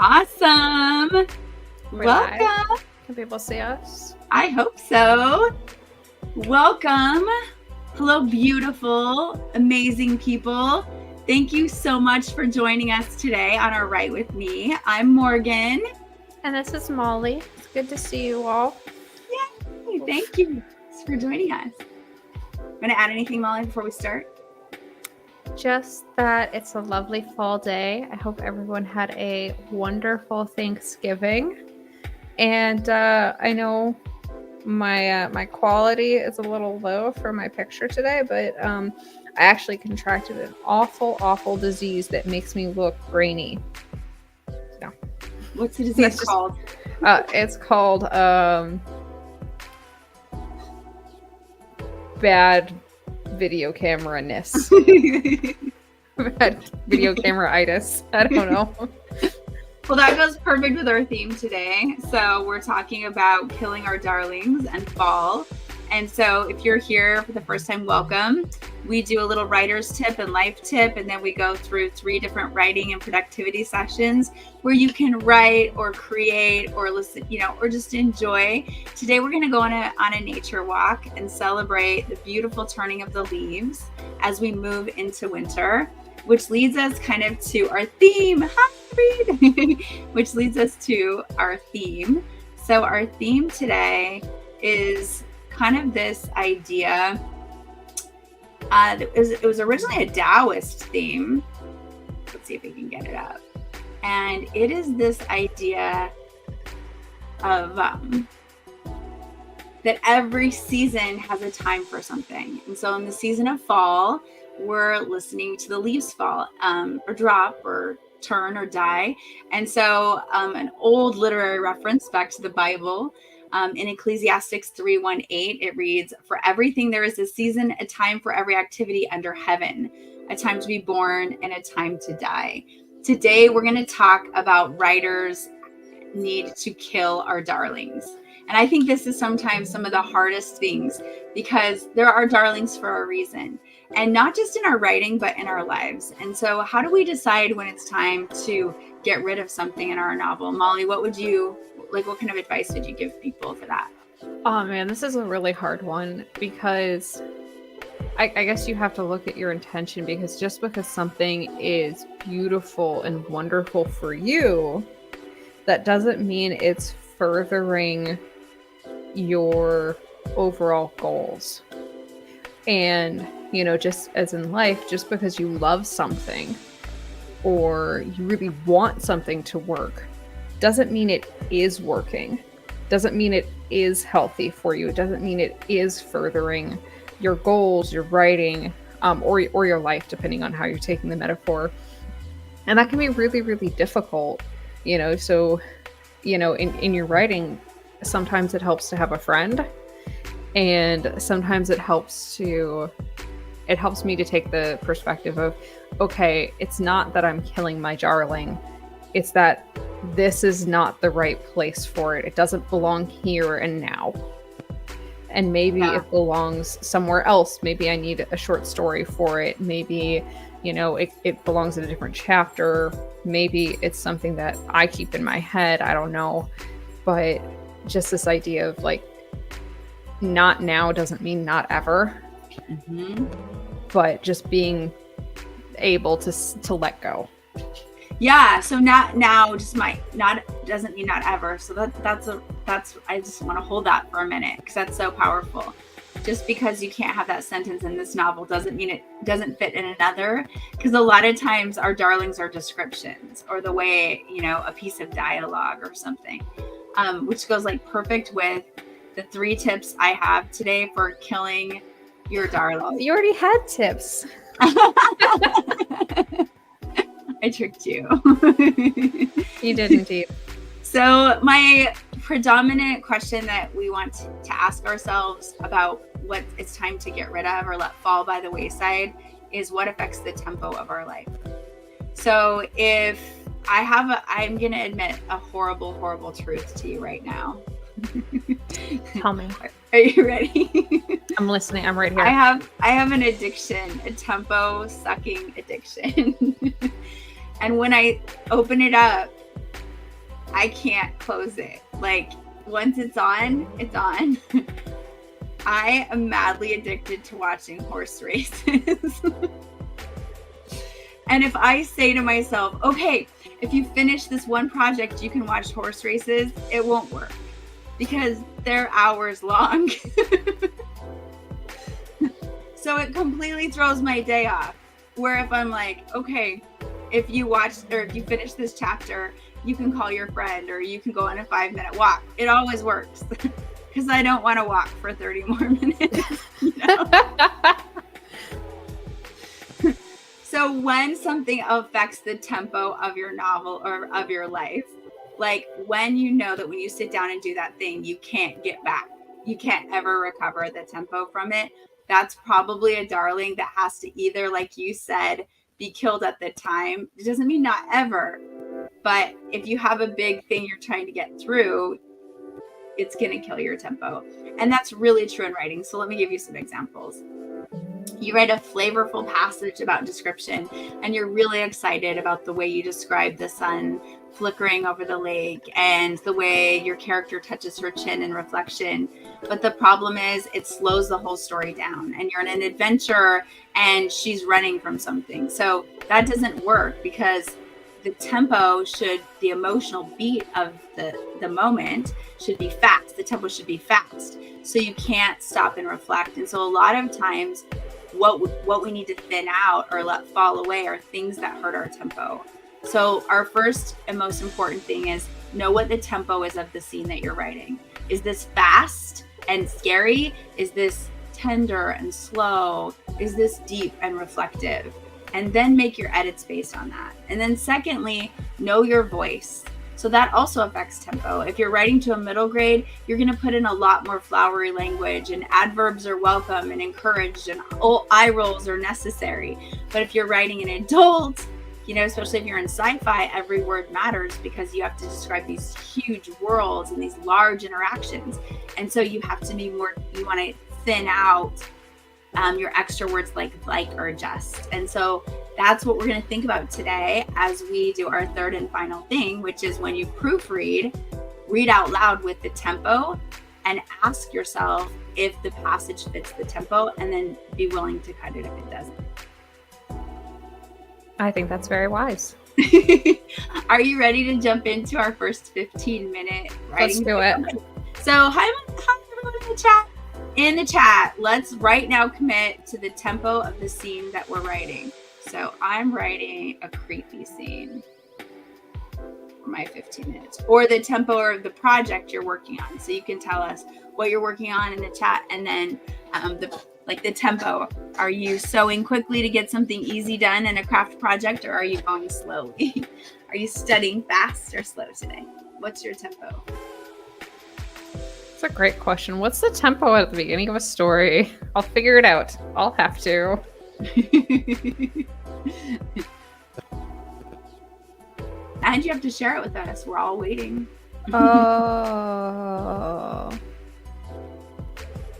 Awesome. We're Welcome. live. Can people see us? I hope so. Welcome. Hello, beautiful, amazing people. Thank you so much for joining us today on our Write With Me. I'm Morgan. And this is Molly. It's good to see you all. Yay. Thank you for joining us. Want to add anything, Molly, before we start? Just that it's a lovely fall day. I hope everyone had a wonderful Thanksgiving. And I know my quality is a little low for my picture today, but I actually contracted an awful disease that makes me look grainy. No. What's the disease called? It's called bad video camera-ness. Bad video camera-itis. I don't know. Well, that goes perfect with our theme today. So we're talking about killing our darlings and fall. And so if you're here for the first time, welcome. We do a little writer's tip and life tip, and then we go through 3 different writing and productivity sessions where you can write or create or listen, or just enjoy. Today, we're going to go on a nature walk and celebrate the beautiful turning of the leaves as we move into winter, which leads us kind of to our theme. Hi, Reed. Which leads us to our theme. So our theme today is kind of this idea. It was originally a Taoist theme. Let's see if we can get it up. And it is this idea of that every season has a time for something. And so in the season of fall, we're listening to the leaves fall or drop or turn or die. And so an old literary reference back to the Bible, in Ecclesiastes 3:1-8, it reads, "For everything there is a season, a time for every activity under heaven, a time to be born and a time to die." Today, we're going to talk about writers need to kill our darlings. And I think this is sometimes some of the hardest things because there are darlings for a reason. And not just in our writing, but in our lives. And so how do we decide when it's time to get rid of something in our novel? Molly, what kind of advice would you give people for that? Oh man, this is a really hard one because I guess you have to look at your intention, because just because something is beautiful and wonderful for you, that doesn't mean it's furthering your overall goals. And, just as in life, just because you love something or you really want something to work doesn't mean it is working. Doesn't mean it is healthy for you. It doesn't mean it is furthering your goals, your writing, or your life, depending on how you're taking the metaphor. And that can be really, really difficult, So, in your writing, sometimes it helps to have a friend, and sometimes it helps me to take the perspective of, okay, it's not that I'm killing my darling, it's that this is not the right place for it. It doesn't belong here and now. And maybe it belongs somewhere else. Maybe I need a short story for it. Maybe, it belongs in a different chapter. Maybe it's something that I keep in my head. I don't know. But just this idea of not now doesn't mean not ever. Mm-hmm. But just being able to let go. Yeah, so not now doesn't mean not ever. So that's I just want to hold that for a minute because that's so powerful. Just because you can't have that sentence in this novel doesn't mean it doesn't fit in another. Because a lot of times our darlings are descriptions or the way, a piece of dialogue or something, which goes perfect with the 3 tips I have today for killing your darling. You already had tips. I tricked you. You did indeed. So my predominant question that we want to ask ourselves about what it's time to get rid of or let fall by the wayside is what affects the tempo of our life. So if I'm going to admit a horrible, horrible truth to you right now. Tell me. Are you ready? I'm listening. I'm right here. I have an addiction, a tempo sucking addiction. And when I open it up, I can't close it. Like, once it's on, it's on. I am madly addicted to watching horse races. And if I say to myself, okay, if you finish this one project, you can watch horse races, it won't work because they're hours long. So it completely throws my day off. Where if I'm like, okay, if you watch or if you finish this chapter, you can call your friend or you can go on a 5-minute walk. It always works because I don't want to walk for 30 more minutes. You know? So when something affects the tempo of your novel or of your life, like when you know that when you sit down and do that thing, you can't get back, you can't ever recover the tempo from it, that's probably a darling that has to either, like you said, be killed at the time. It doesn't mean not ever, but if you have a big thing you're trying to get through, it's going to kill your tempo. And that's really true in writing. So let me give you some examples. You write a flavorful passage about description and you're really excited about the way you describe the sun flickering over the lake and the way your character touches her chin in reflection. But the problem is it slows the whole story down and you're in an adventure and she's running from something. So that doesn't work because the tempo should, the emotional beat of the moment should be fast. The tempo should be fast. So you can't stop and reflect. And so a lot of times what we need to thin out or let fall away are things that hurt our tempo. So our first and most important thing is know what the tempo is of the scene that you're writing. Is this fast and scary? Is this tender and slow? Is this deep and reflective? And then make your edits based on that. And then secondly, know your voice. So that also affects tempo. If you're writing to a middle grade, you're going to put in a lot more flowery language and adverbs are welcome and encouraged and eye rolls are necessary. But if you're writing an adult, you know, especially if you're in sci-fi, every word matters because you have to describe these huge worlds and these large interactions. And so you have to be more, you want to thin out your extra words like or just. And so that's what we're going to think about today as we do our third and final thing, which is when you proofread, read out loud with the tempo and ask yourself if the passage fits the tempo and then be willing to cut it if it doesn't. I think that's very wise. Are you ready to jump into our first 15-minute writing? Let's do it. So hi everyone in the chat. Let's right now commit to the tempo of the scene that we're writing. So I'm writing a creepy scene for my 15 minutes or the tempo of the project you're working on. So you can tell us what you're working on in the chat and then the tempo. Are you sewing quickly to get something easy done in a craft project or are you going slowly? Are you studying fast or slow today? What's your tempo? That's a great question. What's the tempo at the beginning of a story? I'll figure it out. I'll have to. And you have to share it with us. We're all waiting. Oh.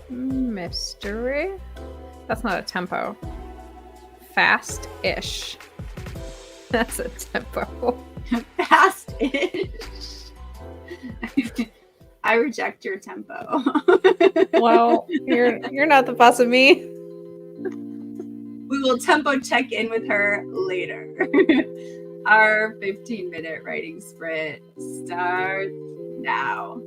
Mystery? That's not a tempo. Fast-ish. That's a tempo. Fast-ish. I reject your tempo. Well, you're not the boss of me. We will tempo check in with her later. Our 15-minute writing sprint starts now.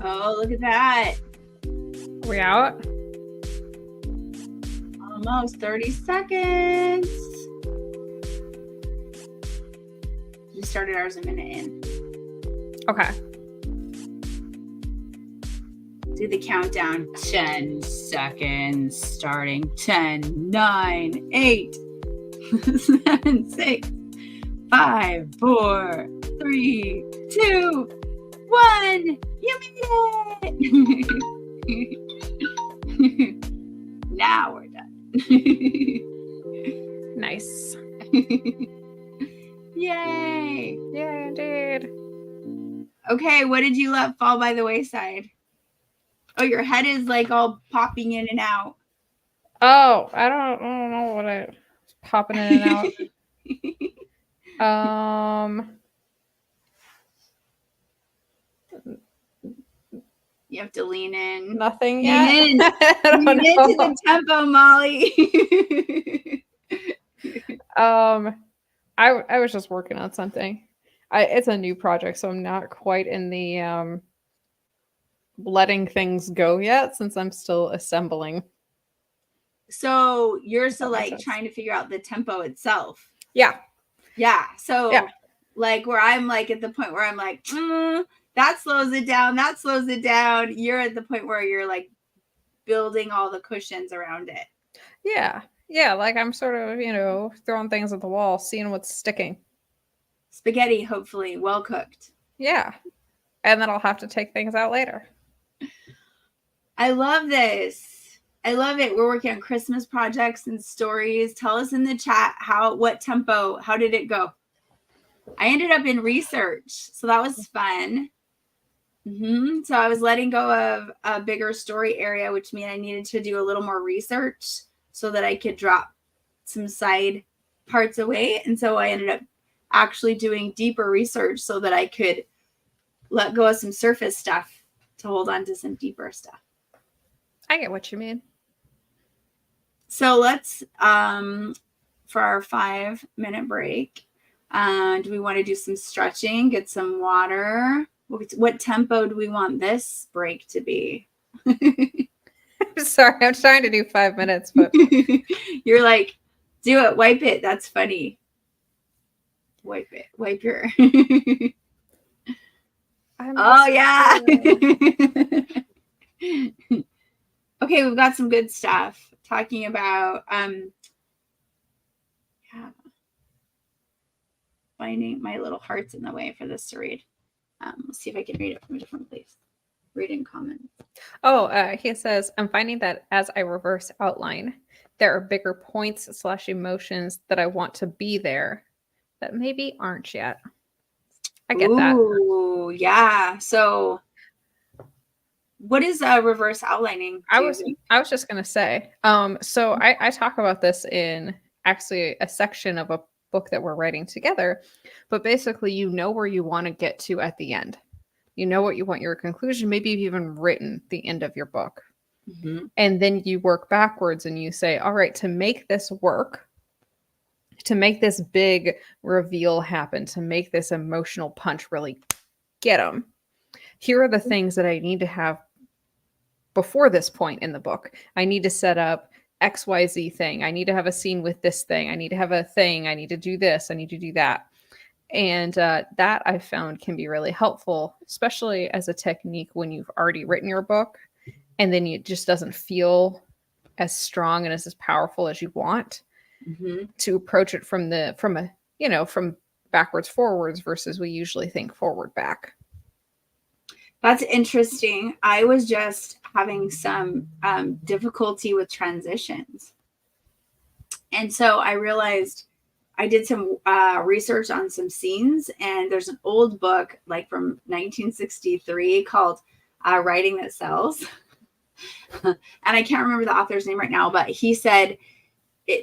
Oh, look at that. Are we out? Almost 30 seconds. We started ours a minute in. Okay. Do the countdown. 10 seconds starting. 10, 9, 8, 7, 6, 5, 4, 3, 2, 1. You made it. Now we're done. Nice. Yay. Yeah, indeed. Okay, what did you let fall by the wayside? Oh, your head is like all popping in and out. Oh, I don't know what I was popping in and out. You have to lean in. Nothing yet. Lean in. Lean into the tempo, Molly. I was just working on something. It's a new project, so I'm not quite in the letting things go yet, since I'm still assembling. So you're still like trying to figure out the tempo itself. Yeah. Yeah. So like where I'm like at the point where I'm like, that slows it down. That slows it down. You're at the point where you're like building all the cushions around it. Yeah. Yeah. Like I'm sort of, throwing things at the wall, seeing what's sticking. Spaghetti, hopefully well cooked. Yeah. And then I'll have to take things out later. I love this. I love it. We're working on Christmas projects and stories. Tell us in the chat what tempo, how did it go? I ended up in research, so that was fun. So I was letting go of a bigger story area, which meant I needed to do a little more research so that I could drop some side parts away. And so I ended up actually doing deeper research so that I could let go of some surface stuff to hold on to some deeper stuff. I get what you mean. So let's, for our 5-minute break, do we want to do some stretching, get some water? What tempo do we want this break to be? I'm sorry, I'm trying to do 5 minutes, but you're like, do it, wipe it. That's funny. Wipe it, wipe your. Oh yeah. Okay, we've got some good stuff talking about finding my little heart's in the way for this to read. Let's see if I can read it from a different place. Read in comments. Oh, he says, I'm finding that as I reverse outline, there are bigger points / emotions that I want to be there that maybe aren't yet. I get that. Ooh, yeah. So what is reverse outlining? I was just gonna say, so I talk about this in actually a section of a book that we're writing together, but basically you know where you want to get to at the end. You know what you want your conclusion. Maybe you've even written the end of your book. And then you work backwards and you say, all right, to make this work, to make this big reveal happen, to make this emotional punch really get them, here are the things that I need to have before this point in the book. I need to set up XYZ thing. I need to have a scene with this thing. I need to have a thing. I need to do this. I need to do that. And that I found can be really helpful, especially as a technique when you've already written your book and then it just doesn't feel as strong and as powerful as you want to approach it from backwards forwards versus we usually think forward back. That's interesting. I was just having some difficulty with transitions. And so I realized I did some research on some scenes, and there's an old book like from 1963 called Writing That Sells. And I can't remember the author's name right now, but he said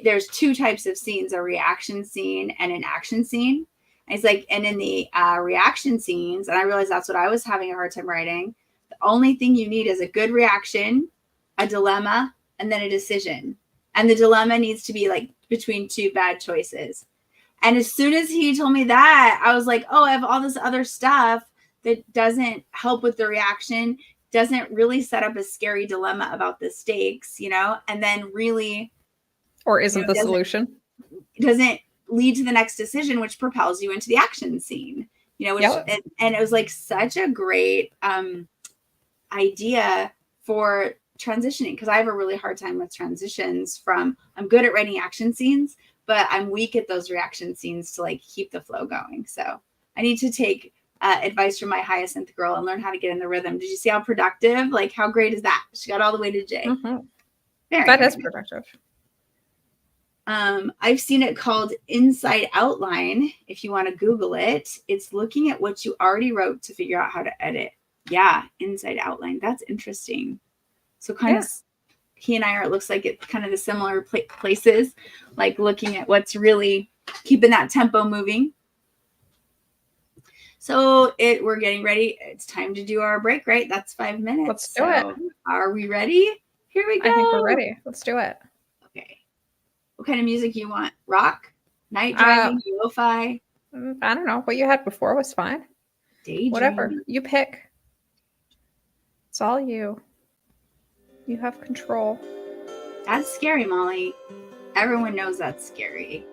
there's two types of scenes, a reaction scene and an action scene. And he's like, and in the reaction scenes, and I realized that's what I was having a hard time writing, the only thing you need is a good reaction, a dilemma, and then a decision. And the dilemma needs to be like between two bad choices. And as soon as he told me that, I was like, oh, I have all this other stuff that doesn't help with the reaction, doesn't really set up a scary dilemma about the stakes, and then really, or isn't the solution. Doesn't lead to the next decision, which propels you into the action scene, which, and it was like such a great idea for transitioning, because I have a really hard time with transitions from, I'm good at writing action scenes, but I'm weak at those reaction scenes to like keep the flow going. So I need to take advice from my hyacinth girl and learn how to get in the rhythm. Did you see how productive? Like, how great is that? She got all the way to J. That is productive. I've seen it called Inside Outline. If you want to Google it, it's looking at what you already wrote to figure out how to edit. Yeah, Inside Outline. That's interesting. So kind of, he and I are, it looks like it's kind of the similar places, like looking at what's really keeping that tempo moving. So we're getting ready. It's time to do our break, right? That's 5 minutes. Let's do it. Are we ready? Here we go. I think we're ready. Let's do it. Okay. What kind of music you want? Rock? Night driving? Lo-fi? I don't know. What you had before was fine. Daydream. Whatever. You pick. It's all you. You have control. That's scary, Molly. Everyone knows that's scary.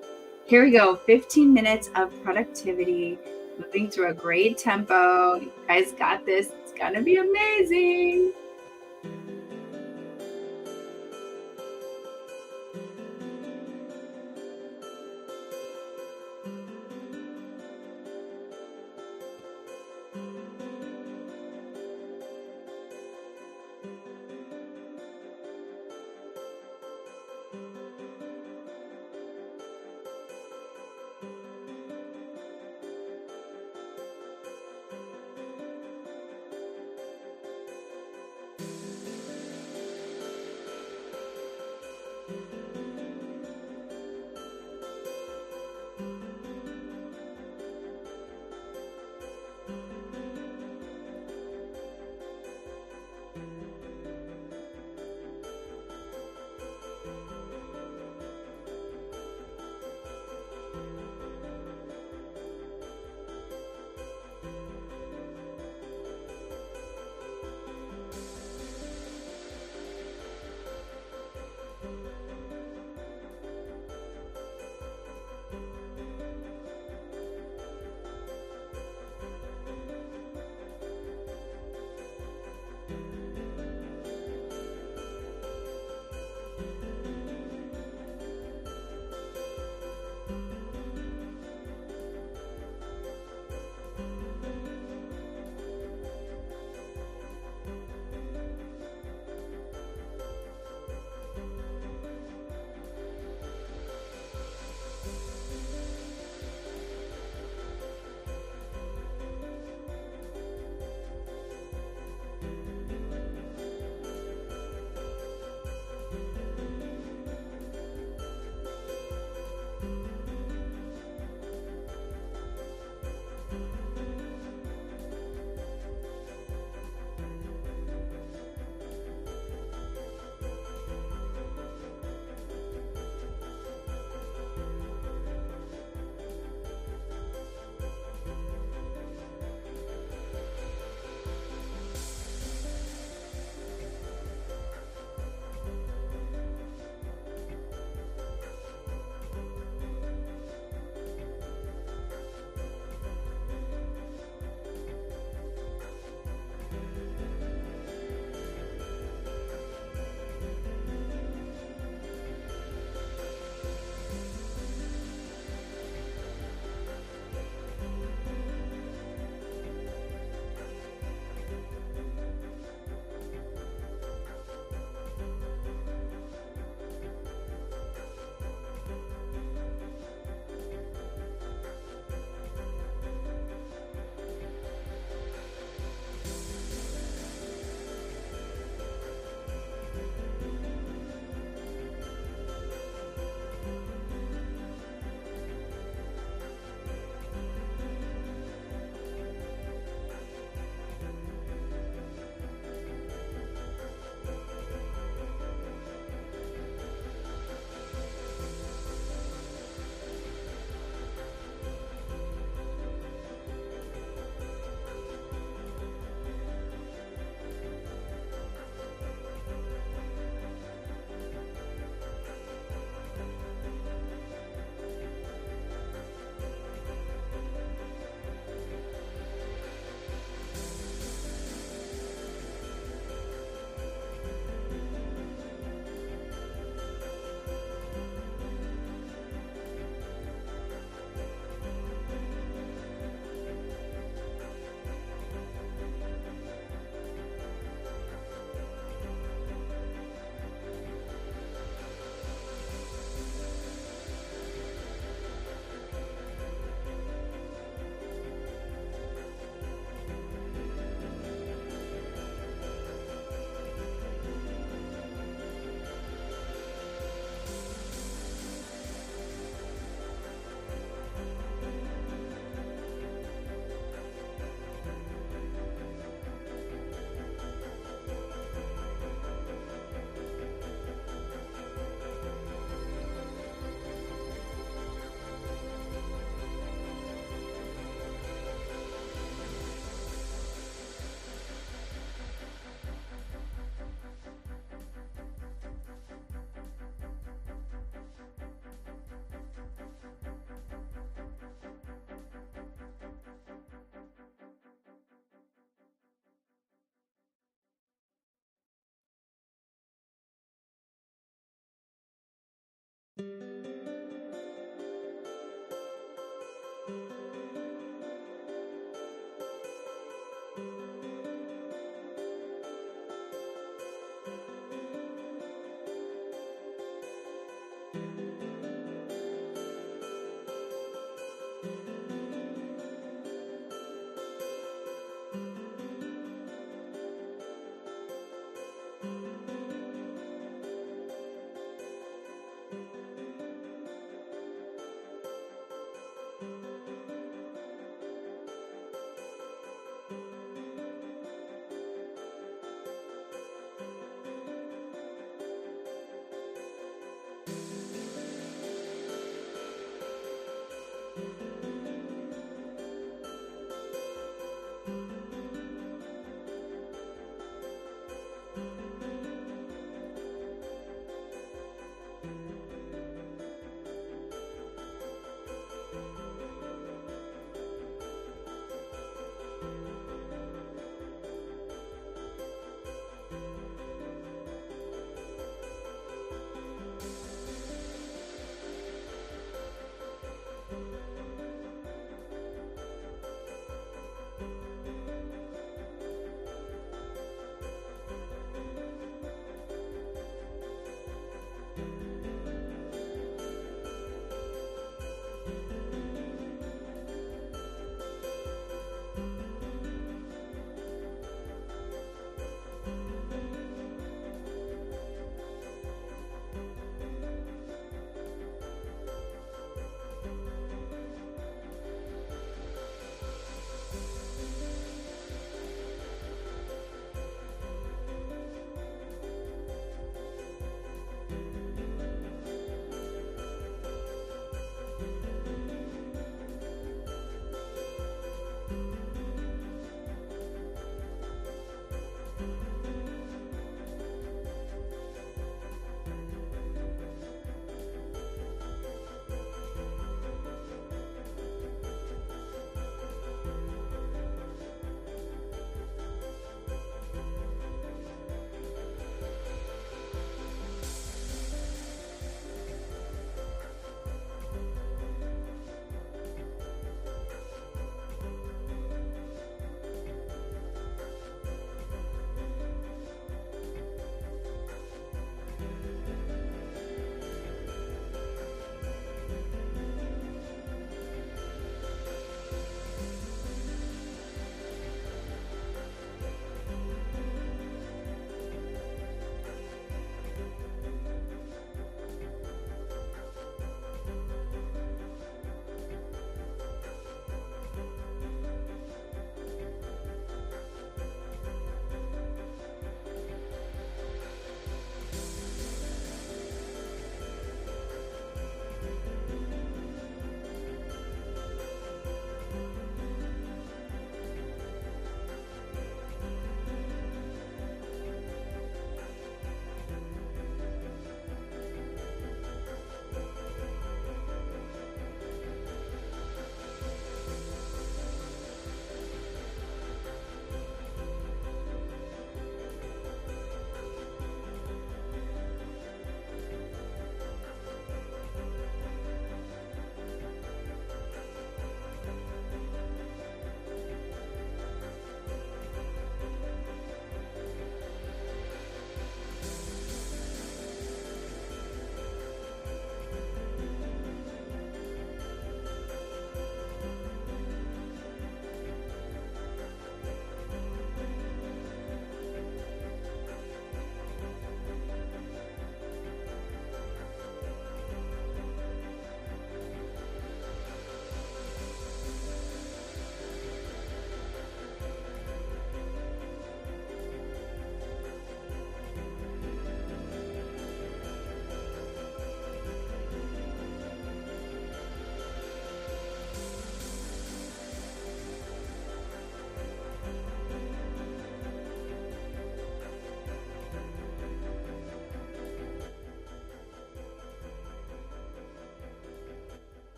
Here we go. 15 minutes of productivity. Moving through a great tempo. You guys got this. It's going to be amazing.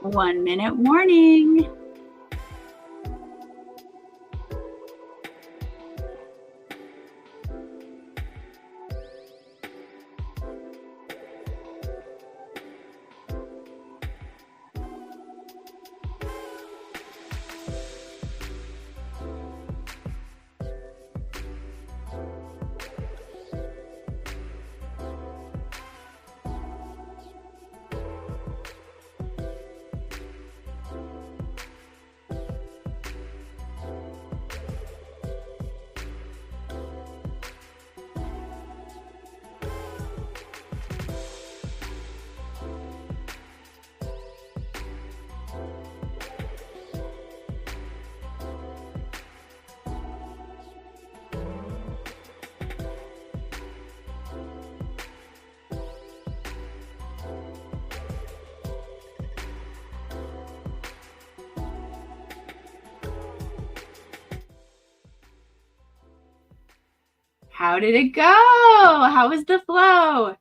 1 minute warning. How did it go? How was the flow?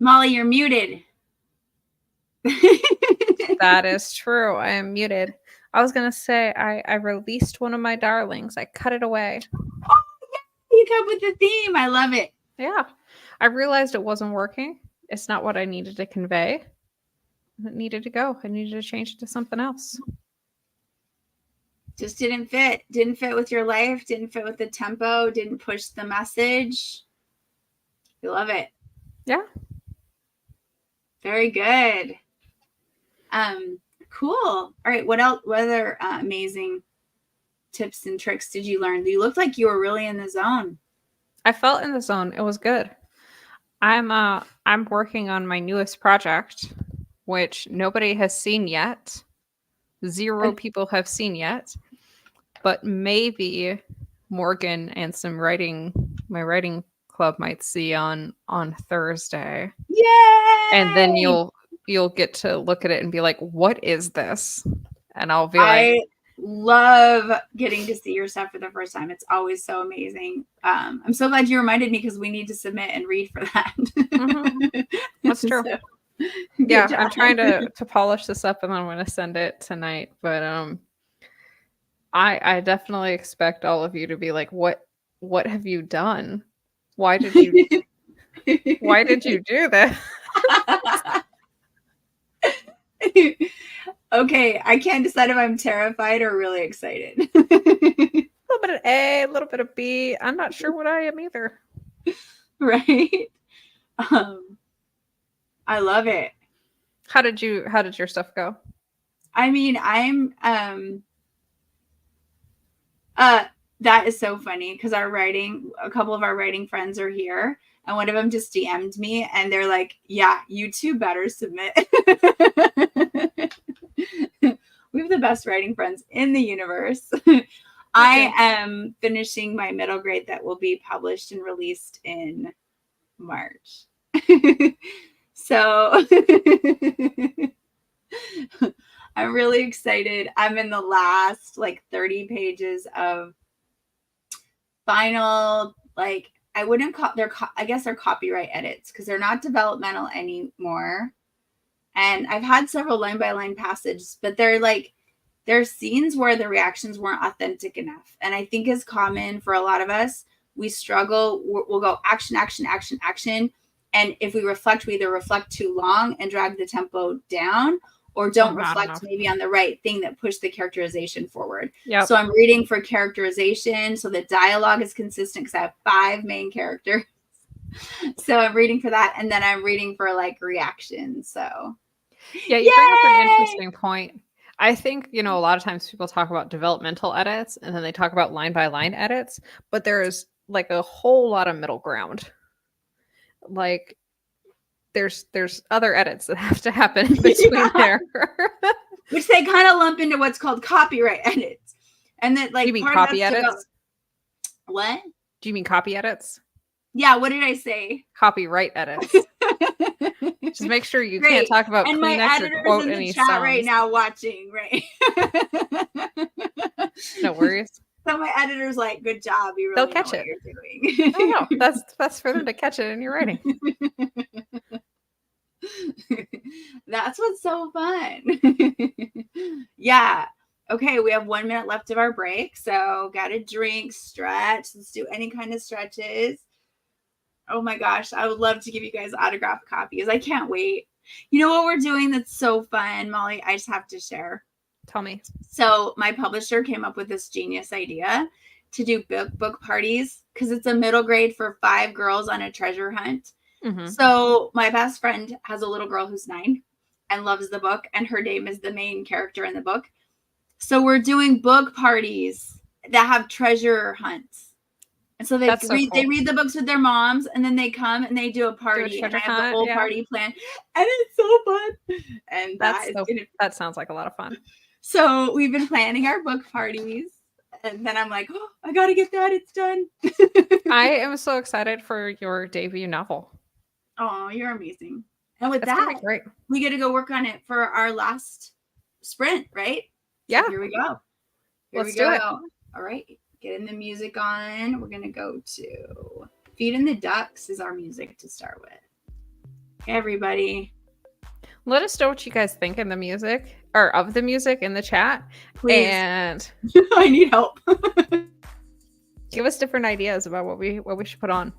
Molly, you're muted. That is true. I am muted. I was going to say I released one of my darlings. I cut it away. Oh, yeah. You kept with the theme. I love it. Yeah. I realized it wasn't working. It's not what I needed to convey. It needed to go. I needed to change it to something else. Just didn't fit. Didn't fit with your life. Didn't fit with the tempo. Didn't push the message. I love it. Yeah. Very good. Cool. All right. What else? What other amazing tips and tricks did you learn? You looked like you were really in the zone. I felt in the zone. It was good. I'm working on my newest project, which nobody has seen yet. 0 people have seen yet. But maybe Morgan and my writing club might see on Thursday. Yay! And then you'll get to look at it and be like, what is this? And I'll be like, I love getting to see your stuff for the first time. It's always so amazing. I'm so glad you reminded me because we need to submit and read for that. Mm-hmm. That's true. So, yeah, I'm trying to polish this up and I'm going to send it tonight. But I definitely expect all of you to be like, what have you done? Why did you do this? Okay, I can't decide if I'm terrified or really excited. A little bit of A, a little bit of B. I'm not sure what I am either. Right? I love it. How did your stuff go? I mean, I'm that is so funny because a couple of our writing friends are here and one of them just DM'd me and they're like, yeah, you two better submit. We have the best writing friends in the universe. I am finishing my middle grade that will be published and released in March. So I'm really excited. I'm in the last 30 pages of final, I wouldn't call I guess they're copyright edits because they're not developmental anymore. And I've had several line by line passages, but there's scenes where the reactions weren't authentic enough. And I think is common for a lot of us. We struggle. We'll go action, action, action, action. And if we reflect, we either reflect too long and drag the tempo down or don't reflect maybe on the right thing that pushed the characterization forward. Yep. So I'm reading for characterization. So the dialogue is consistent because I have 5 main characters. So I'm reading for that. And then I'm reading for reactions. So yeah, you bring up an interesting point. I think, a lot of times people talk about developmental edits and then they talk about line by line edits, but there's a whole lot of middle ground. There's other edits that have to happen in between there. Which they kind of lump into what's called copyright edits. And that you mean copy edits? What? Do you mean copy edits? Yeah, what did I say? Copyright edits. Just make sure you can't talk about and Kleenex my editor's or quote in the any chat songs. right now watching, right? No worries. So my editor's like, good job. You They'll really know catch what it. you're doing. I know. That's for them to catch it in your writing. That's what's so fun. Yeah. Okay, we have 1 minute left of our break. So got a drink, stretch. Let's do any kind of stretches. Oh my gosh, I would love to give you guys autographed copies. I can't wait. You know what we're doing that's so fun, Molly? I just have to share. Tell me. So my publisher came up with this genius idea to do book parties because it's a middle grade for 5 girls on a treasure hunt. Mm-hmm. So my best friend has a little girl who's 9 and loves the book, and her name is the main character in the book. So we're doing book parties that have treasure hunts. And so they read the books with their moms, and then they come and they do a party, and I have the whole party plan, and it's so fun. And that sounds like a lot of fun. So we've been planning our book parties, and then I'm like, oh, I got to get that. It's done. I am so excited for your debut novel. Oh, you're amazing. And with That's that, great. We get to go work on it for our last sprint, right? Yeah. So here we go. Let's do it. All right. Getting the music on. We're going to go to Feeding the Ducks is our music to start with. Hey, everybody. Let us know what you guys think in the music or of the music in the chat. Please. And I need help. Give us different ideas about what we should put on.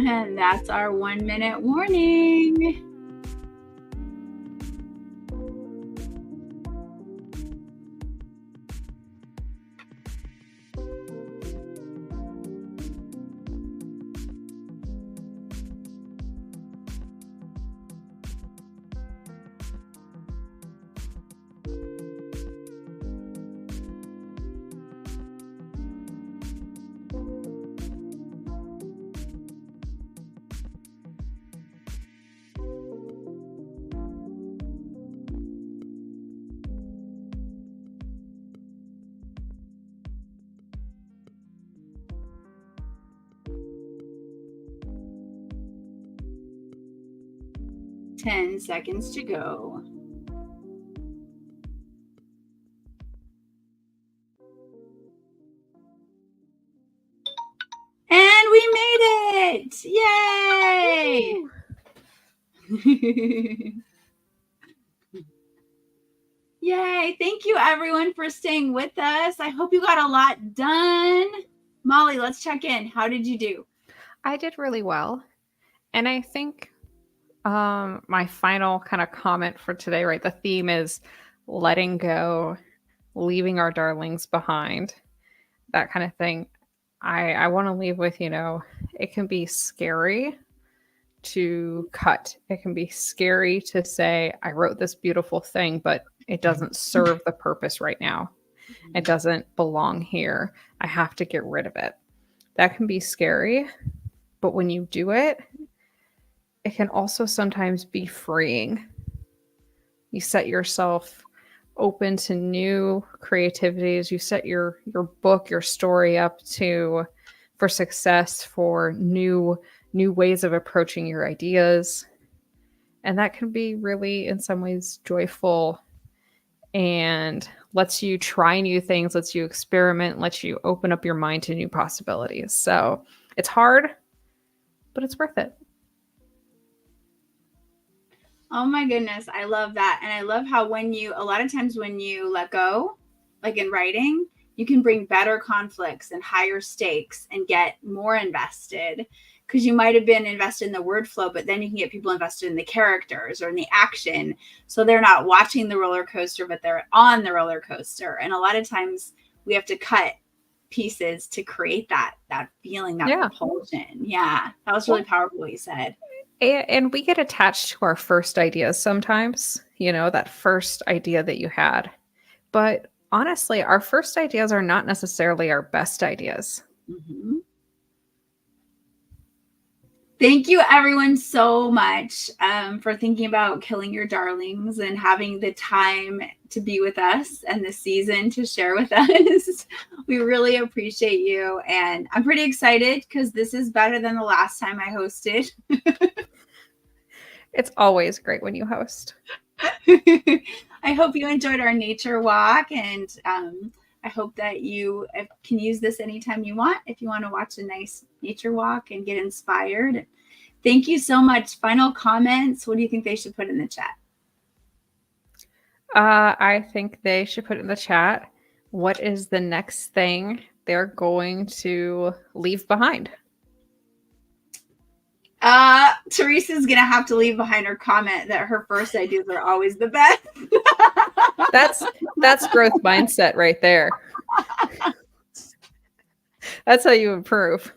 And that's our 1 minute warning. Ten seconds to go. And we made it! Yay! Yay! Thank you everyone for staying with us. I hope you got a lot done. Molly, let's check in. How did you do? I did really well. And I think my final kind of comment for today, right? The theme is letting go, leaving our darlings behind, that kind of thing. I want to leave with, it can be scary to cut. It can be scary to say, I wrote this beautiful thing, but it doesn't serve the purpose right now. It doesn't belong here. I have to get rid of it. That can be scary, but when you do it, it can also sometimes be freeing. You set yourself open to new creativities. You set your book, your story up to for success, for new ways of approaching your ideas. And that can be really in some ways joyful and lets you try new things, lets you experiment, lets you open up your mind to new possibilities. So it's hard, but it's worth it. Oh my goodness, I love that. And I love how a lot of times when you let go, like in writing, you can bring better conflicts and higher stakes and get more invested, because you might have been invested in the word flow, but then you can get people invested in the characters or in the action. So they're not watching the roller coaster, but they're on the roller coaster. And a lot of times we have to cut pieces to create that feeling, that propulsion. Yeah, that was really powerful what you said. And we get attached to our first ideas sometimes, that first idea that you had. But honestly, our first ideas are not necessarily our best ideas. Mm-hmm. Thank you, everyone, so much for thinking about killing your darlings and having the time to be with us and the season to share with us. We really appreciate you. And I'm pretty excited because this is better than the last time I hosted. It's always great when you host. I hope you enjoyed our nature walk, and I hope that you can use this anytime you want, if you want to watch a nice nature walk and get inspired. Thank you so much. Final comments. What do you think they should put in the chat? I think they should put in the chat, what is the next thing they're going to leave behind? Teresa's gonna have to leave behind her comment that her first ideas are always the best. That's growth mindset right there. That's how you improve.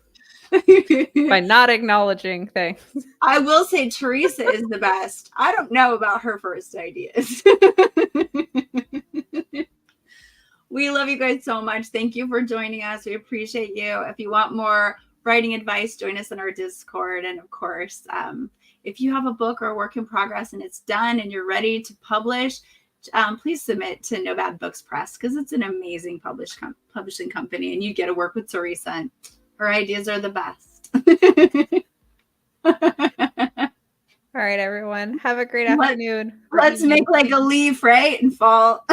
By not acknowledging things. I will say Teresa is the best. I don't know about her first ideas. We love you guys so much. Thank you for joining us. We appreciate you. If you want more writing advice, join us in our Discord. And of course, if you have a book or a work in progress and it's done and you're ready to publish, please submit to No Bad Books Press, because it's an amazing publishing company, and you get to work with Teresa, and her ideas are the best. All right, everyone. Have a great afternoon. Let's make like a leaf, right? And fall.